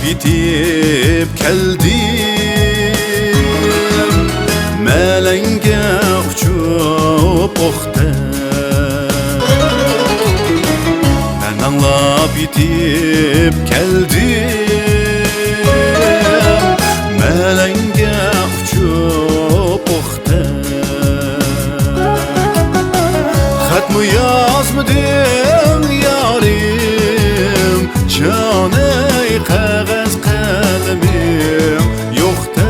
bitip keldim, melenge uçup oxte. Ben anlap bitip keldim, melenge uçup oxte. Xat mı yazmadın yarim, canı qağız qalemim yox tek.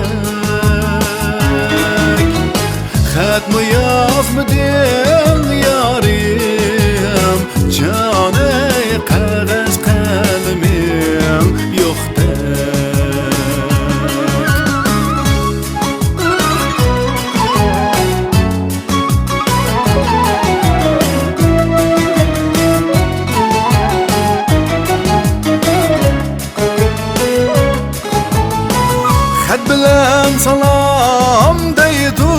Xat mı yazmadın yarim, canı qağız qalemim yox tek. Xat bilen salam deydu,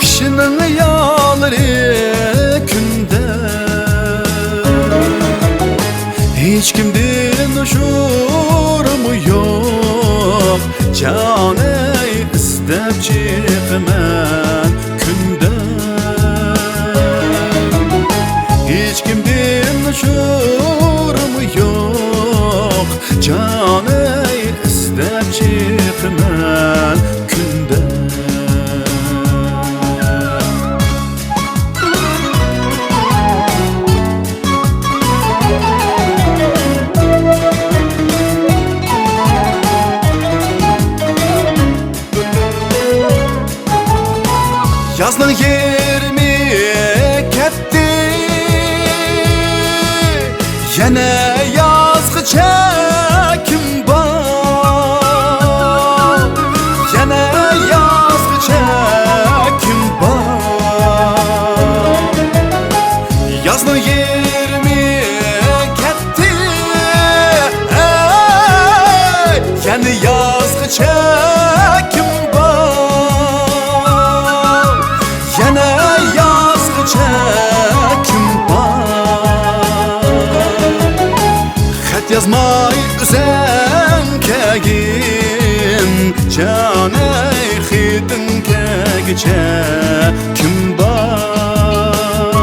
kişinin yalları günde. Hiç kimden uçurumu yok, canı istep çıkman günde. Hiç kimden uçurumu yok, canı istep çıkman günde. Yazның yerimi ketdi, yana yazgı çekim var, yana yazgı çekim var. Yazның yerimi ketdi, yana yazgı çekim var, yana yazgı çekim var. Xat yazmay üzen kegin, canı xidin kegice kim var.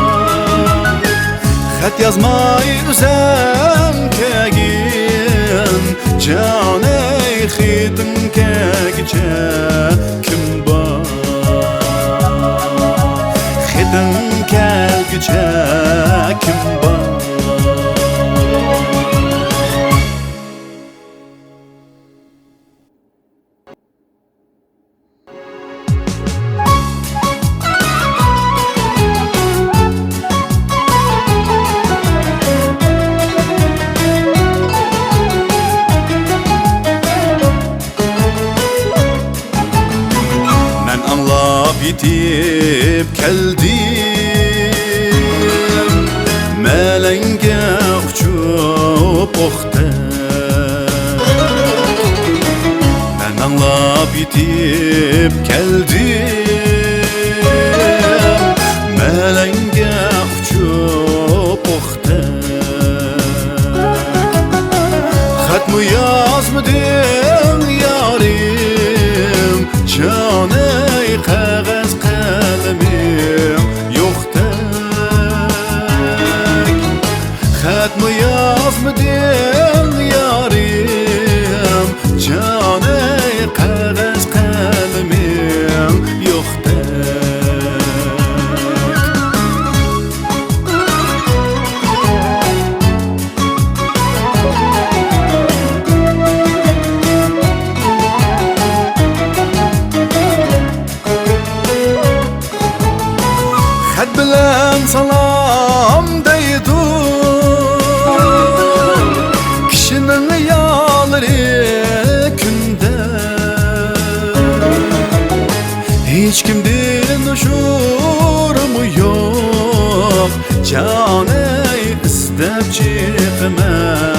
Xat yazmay üzen kegin, canı xidin kegice kim var. Xidin kegice kim var. Bitip keldim, melenge uçup oxte. Ben anlap bitip keldim, melenge uçup oxte. Xat mı yazmadın yarim, canı qağız qalemim yox tek. Xat mı yazmadın yarim, canı qağız qalemim yox tek. Xat bilen salam deydu, kişinin yalları günde. Hiç kimden uçurumu yok, canı istep çıkman